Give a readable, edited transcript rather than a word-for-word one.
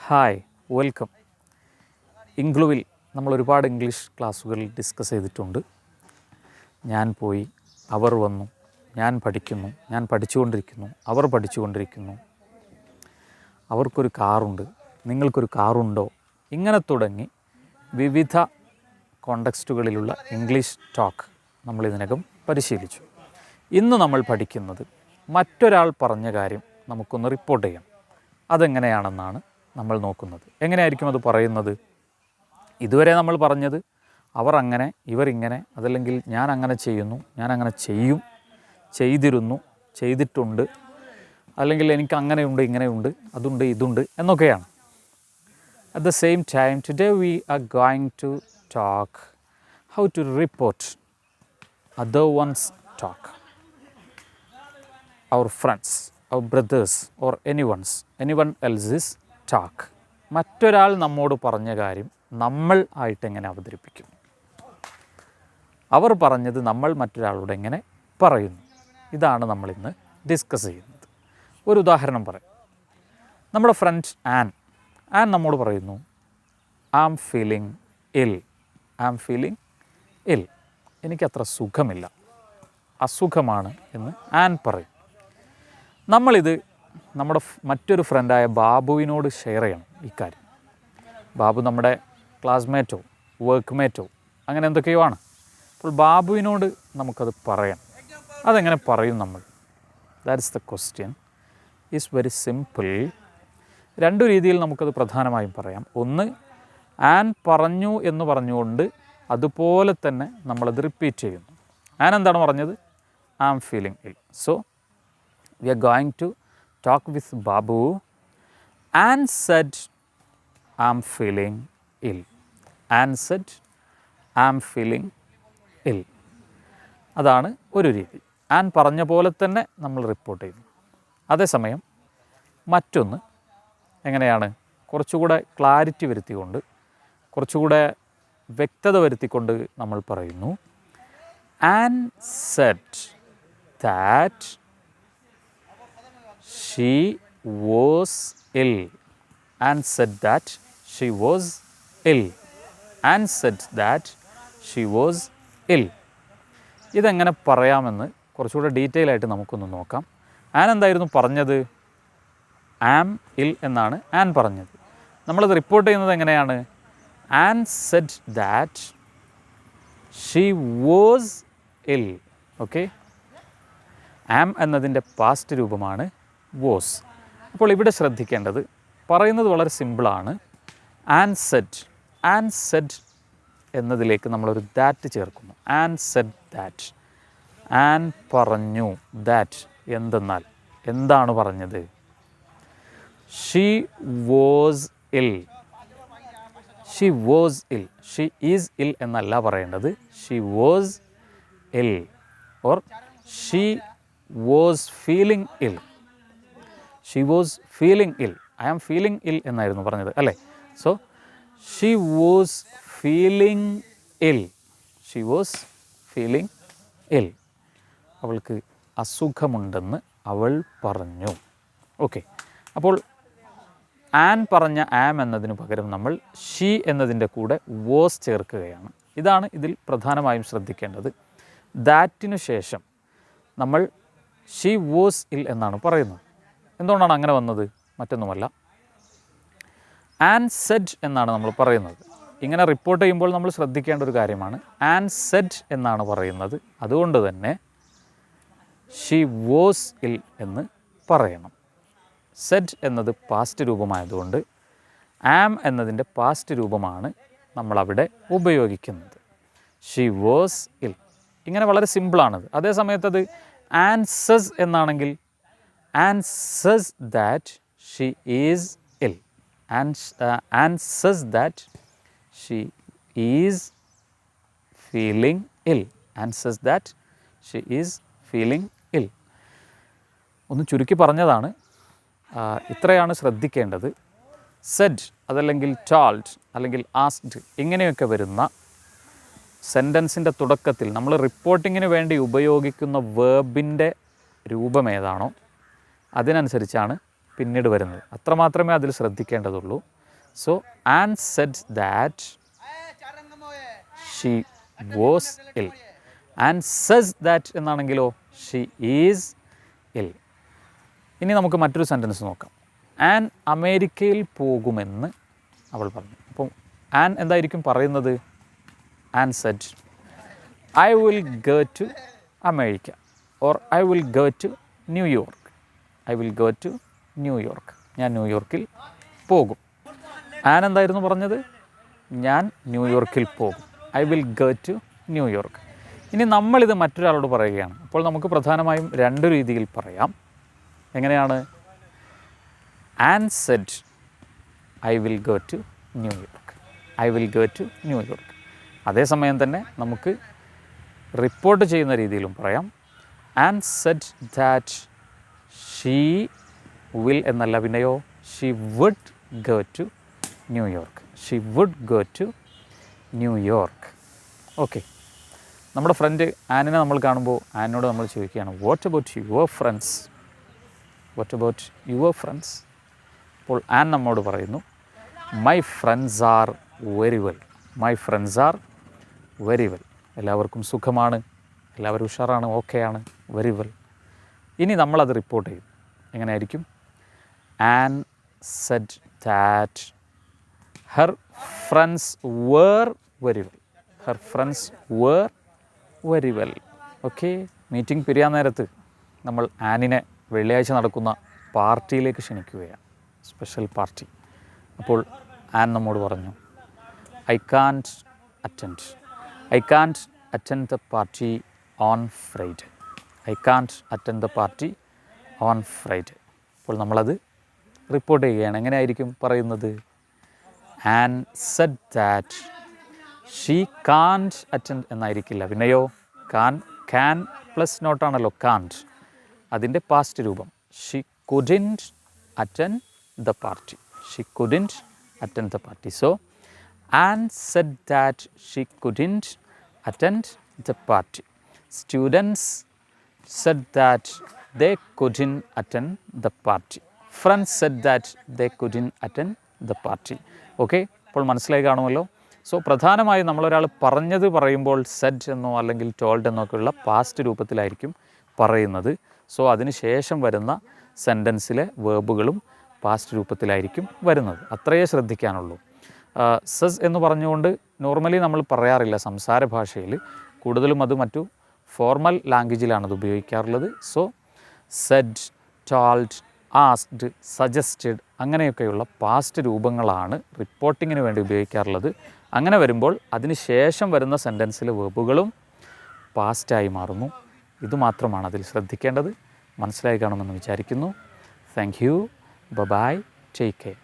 Hi, welcome. ഇംഗ്ലുവിൽ നമ്മൾ ഒരുപാട് English ക്ലാസ്സുകൾ ഡിസ്കസ് ചെയ്തിട്ടുണ്ട്. ഞാൻ പോയി, അവർ വന്നു, ഞാൻ പഠിക്കുന്നു, ഞാൻ പഠിച്ചുകൊണ്ടിരിക്കുന്നു, അവർ പഠിച്ചുകൊണ്ടിരിക്കുന്നു, അവർക്കൊരു കാറുണ്ട്, നിങ്ങൾക്കൊരു കാറുണ്ടോ, ഇങ്ങനെ തുടങ്ങി വിവിധ കോണ്ടക്സ്റ്റുകളിലുള്ള ഇംഗ്ലീഷ് ടോക്ക് നമ്മൾ ഇതിനകം പരിശീലിച്ചു. ഇന്ന് നമ്മൾ പഠിക്കുന്നത് മറ്റൊരാൾ പറഞ്ഞ കാര്യം നമുക്കൊന്ന് റിപ്പോർട്ട് ചെയ്യാം. അതെങ്ങനെയാണെന്നാണ് നമ്മൾ നോക്കുന്നത്. എങ്ങനെയായിരിക്കും അത് പറയുന്നത്? ഇതുവരെ നമ്മൾ പറഞ്ഞത് അവർ അങ്ങനെ, ഇവരിങ്ങനെ, അതല്ലെങ്കിൽ ഞാൻ അങ്ങനെ ചെയ്യുന്നു, ഞാൻ അങ്ങനെ ചെയ്യും, ചെയ്തിരുന്നു, ചെയ്തിട്ടുണ്ട്, അല്ലെങ്കിൽ എനിക്ക് അങ്ങനെയുണ്ട്, ഇങ്ങനെയുണ്ട്, അതുണ്ട്, ഇതുണ്ട് എന്നൊക്കെയാണ്. At the same time, today we are going to talk how to report other one's talk. Our friends, our brothers or anyone else's talk. മറ്റൊരാൾ നമ്മോട് പറഞ്ഞ കാര്യം നമ്മൾ ആയിട്ട് എങ്ങനെ അവതരിപ്പിക്കും, അവർ പറഞ്ഞത് നമ്മൾ മറ്റൊരാളോട് എങ്ങനെ പറയുന്നു, ഇതാണ് നമ്മളിന്ന് ഡിസ്കസ് ചെയ്യുന്നത്. ഒരു ഉദാഹരണം പറയാം. നമ്മുടെ ഫ്രണ്ട് ആൻ നമ്മോട് പറയുന്നു, ഐ ആം ഫീലിംഗ് ഇൽ, എനിക്കത്ര സുഖമില്ല, അസുഖമാണ് എന്ന് ആൻ പറയും. നമ്മളിത് നമ്മുടെ മറ്റൊരു ഫ്രണ്ടായ ബാബുവിനോട് ഷെയർ ചെയ്യണം ഇക്കാര്യം. ബാബു നമ്മുടെ ക്ലാസ്മേറ്റോ വർക്ക്മേറ്റോ അങ്ങനെ എന്തൊക്കെയോ ആണ്. അപ്പോൾ ബാബുവിനോട് നമുക്കത് പറയാം. അതെങ്ങനെ പറയും നമ്മൾ? That's the question. Is very simple. രണ്ടു രീതിയിൽ നമുക്കത് പ്രധാനമായും പറയാം. ഒന്ന്, ആൻ പറഞ്ഞു എന്ന് പറഞ്ഞുകൊണ്ട് അതുപോലെ തന്നെ നമ്മളത് റിപ്പീറ്റ് ചെയ്യുന്നു. ആൻ എന്താണ് പറഞ്ഞത്? I am feeling ill. So we are going to talk with Babu. Ann said, I'm feeling ill. Ann said, I'm feeling ill. അതാണ് ഒരു രീതി. ആൻ പറഞ്ഞ പോലെ തന്നെ നമ്മൾ റിപ്പോർട്ട് ചെയ്യുന്നു. അതേസമയം മറ്റൊന്ന് എങ്ങനെയാണ്? കുറച്ചുകൂടെ ക്ലാരിറ്റി വരുത്തിക്കൊണ്ട്, കുറച്ചുകൂടെ വ്യക്തത വരുത്തിക്കൊണ്ട് നമ്മൾ പറയുന്നു, an said that she was ill. Ann said that she was ill. Ann said that she was ill. ഇതെങ്ങനെ പറയാമെന്ന് കുറച്ചുകൂടെ ഡീറ്റെയിൽ ആയിട്ട് നമുക്കൊന്ന് നോക്കാം. ആൻ എന്തായിരുന്നു പറഞ്ഞത്? ആം ഇൽ എന്നാണ് ആൻ പറഞ്ഞത്. നമ്മളത് റിപ്പോർട്ട് ചെയ്യുന്നത് എങ്ങനെയാണ്? Ann said that she was ഇൽ. ഓക്കെ, ആം എന്നതിൻ്റെ പാസ്റ്റ് രൂപമാണ് വാസ്. അപ്പോൾ ഇവിടെ ശ്രദ്ധിക്കേണ്ടത്, പറയുന്നത് വളരെ സിമ്പിളാണ്. ആൻ സെഡ് എന്നതിലേക്ക് നമ്മളൊരു ദാറ്റ് ചേർക്കുന്നു. An said that. ആൻ പറഞ്ഞു. ദാറ്റ് എന്തെന്നാൽ എന്താണ് പറഞ്ഞത്? ഷീ വാസ് ഇൽ. ഷീ വാസ് ഇൽ. ഷീ ഈസ് ഇൽ എന്നല്ല പറയേണ്ടത്. ഷീ വാസ് ഇൽ ഓർ ഷീ വാസ് ഫീലിംഗ് ഇൽ. ഷീ വാസ് ഫീലിംഗ് ഇൽ. ഐ ആം ഫീലിംഗ് ഇൽ എന്നായിരുന്നു പറഞ്ഞത് അല്ലേ? സോ ഷീ വാസ് ഫീലിംഗ് ഇൽ. ഷീ വാസ് ഫീലിംഗ് ഇൽ. അവൾക്ക് അസുഖമുണ്ടെന്ന് അവൾ പറഞ്ഞു. ഓക്കെ, അപ്പോൾ ആൻ പറഞ്ഞ ആം എന്നതിന് പകരം നമ്മൾ ഷീ എന്നതിൻ്റെ കൂടെ വാസ് ചേർക്കുകയാണ്. ഇതാണ് ഇതിൽ പ്രധാനമായും ശ്രദ്ധിക്കേണ്ടത്. ദാറ്റിനു ശേഷം നമ്മൾ ഷീ വാസ് ഇൽ എന്നാണ് പറയുന്നത്. എന്തുകൊണ്ടാണ് അങ്ങനെ വന്നത്? മറ്റൊന്നുമല്ല, ആൻ സെഡ് എന്നാണ് നമ്മൾ പറയുന്നത്. ഇങ്ങനെ റിപ്പോർട്ട് ചെയ്യുമ്പോൾ നമ്മൾ ശ്രദ്ധിക്കേണ്ട ഒരു കാര്യമാണ്, ആൻ സെഡ് എന്നാണ് പറയുന്നത്. അതുകൊണ്ട് തന്നെ ഷീ വാസ് ഇൽ എന്ന് പറയണം. സെഡ് എന്നത് പാസ്റ്റ് രൂപമായതുകൊണ്ട് ആം എന്നതിൻ്റെ പാസ്റ്റ് രൂപമാണ് നമ്മളവിടെ ഉപയോഗിക്കുന്നത്. ഷീ വാസ് ഇൽ. ഇങ്ങനെ വളരെ സിമ്പിളാണത്. അതേ സമയത്തത് ആൻ സെസ് എന്നാണെങ്കിൽ Ann says that she is ill. Ann says that she is feeling ill. Ann says that she is feeling ill. ഒന്ന് ചുരുക്കി പറഞ്ഞതാണ്. ഇത്രയാണ് ശ്രദ്ധിക്കേണ്ടത്. സെഡ് അതല്ലെങ്കിൽ ടോൾഡ് അല്ലെങ്കിൽ ആസ്ക്ഡ് ഇങ്ങനെയൊക്കെ വരുന്ന സെൻറ്റൻസിൻ്റെ തുടക്കത്തിൽ നമ്മൾ റിപ്പോർട്ടിങ്ങിന് വേണ്ടി ഉപയോഗിക്കുന്ന വേർബിൻ്റെ രൂപം ഏതാണോ അതിനനുസരിച്ചാണ് പിന്നീട് വരുന്നത്. അത്രമാത്രമേ അതിൽ ശ്രദ്ധിക്കേണ്ടതുള്ളൂ. So Ann said that she was ill. Ann says that എന്നാണെങ്കിലോ ഷീ ഈസ് ഇൽ. ഇനി നമുക്ക് മറ്റൊരു സെൻറ്റൻസ് നോക്കാം. ആൻ അമേരിക്കയിൽ പോകുമെന്ന് അവൾ പറഞ്ഞു. അപ്പം ആൻ എന്തായിരിക്കും പറയുന്നത്? Ann said I will go to America or I will go to New York. I will go to New York. ഞാൻ ന്യൂയോർക്കിൽ പോകും. ആൻ എന്തായിരുന്നു പറഞ്ഞത്? ഞാൻ ന്യൂയോർക്കിൽ പോകും. I will go to New York. ഇനി നമ്മളിത് മറ്റൊരാളോട് പറയുകയാണ്. അപ്പോൾ നമുക്ക് പ്രധാനമായും രണ്ട് രീതിയിൽ പറയാം. എങ്ങനെയാണ്? Ann said I will go to New York. I will go to New York. അതേസമയം തന്നെ നമുക്ക് റിപ്പോർട്ട് ചെയ്യുന്ന രീതിയിലും പറയാം. Ann said that she will എന്നല്ല, പിന്നെയോ she would go to New York. She would go to New York. Okay. നമ്മുടെ ഫ്രണ്ട് ആനിനെ നമ്മൾ കാണുമ്പോൾ ആനിനോട് നമ്മൾ ചോദിക്കുകയാണ്, what about your friends? What about your friends? അപ്പോൾ ആൻ നമ്മോട് പറയുന്നു, my friends are very well. My friends are very well. എല്ലാവർക്കും സുഖമാണ്, എല്ലാവരും ഉഷാറാണ്, ഓക്കെയാണ്, വെരി വെൽ. ഇനി നമ്മളത് റിപ്പോർട്ട് ചെയ്യും. എങ്ങനെയായിരിക്കും? Ann said that her friends were very well. Her friends were very well. Okay. Meeting പിരിയാൻ നേരത്ത് നമ്മൾ ആനിനെ വെള്ളിയാഴ്ച നടക്കുന്ന പാർട്ടിയിലേക്ക് ക്ഷണിക്കുകയാണ്, സ്പെഷ്യൽ പാർട്ടി. അപ്പോൾ ആൻ നമ്മോട് പറഞ്ഞു, I can't attend. I can't attend the party on Friday. I can't attend the party on Friday. അപ്പോൾ നമ്മളത് റിപ്പോർട്ട് ചെയ്യുകയാണ്. എങ്ങനെയായിരിക്കും പറയുന്നത്? Ann said that she can't attend എന്നായിരിക്കില്ല, പിന്നെയോ ക്യാൻ പ്ലസ് നോട്ടാണല്ലോ കാൻറ്റ്. അതിൻ്റെ പാസ്റ്റ് രൂപം she couldn't attend the party. She couldn't attend the party. So Ann said that she couldn't attend the party. Students said that they couldn't attend the party. Friends said that they couldn't attend the party. Okay. അപ്പോൾ മനസ്സിലായി കാണുമല്ലോ. So പ്രധാനമായും നമ്മളൊരാൾ പറഞ്ഞത് പറയുമ്പോൾ Z എന്നോ അല്ലെങ്കിൽ told എന്നോ ഒക്കെയുള്ള പാസ്റ്റ് രൂപത്തിലായിരിക്കും പറയുന്നത്. സോ അതിന് ശേഷം വരുന്ന സെൻറ്റൻസിലെ വേർബുകളും പാസ്റ്റ് രൂപത്തിലായിരിക്കും വരുന്നത്. അത്രയേ ശ്രദ്ധിക്കാനുള്ളൂ. സെസ് എന്ന് പറഞ്ഞുകൊണ്ട് നോർമലി നമ്മൾ പറയാറില്ല സംസാര ഭാഷയിൽ. കൂടുതലും അത് മറ്റു ഫോർമൽ ലാംഗ്വേജിലാണ് അത് ഉപയോഗിക്കാറുള്ളത്. So said, told, asked, suggested അങ്ങനെയൊക്കെയുള്ള പാസ്റ്റ് രൂപങ്ങളാണ് റിപ്പോർട്ടിങ്ങിന് വേണ്ടി ഉപയോഗിക്കാറുള്ളത്. അങ്ങനെ വരുമ്പോൾ അതിന് ശേഷം വരുന്ന സെൻറ്റൻസിലെ വെർബുകളും പാസ്റ്റായി മാറുന്നു. ഇതുമാത്രമാണ് അതിൽ ശ്രദ്ധിക്കേണ്ടത്. മനസ്സിലായി കാണുമെന്ന് വിചാരിക്കുന്നു. Thank you. Bye. Take care.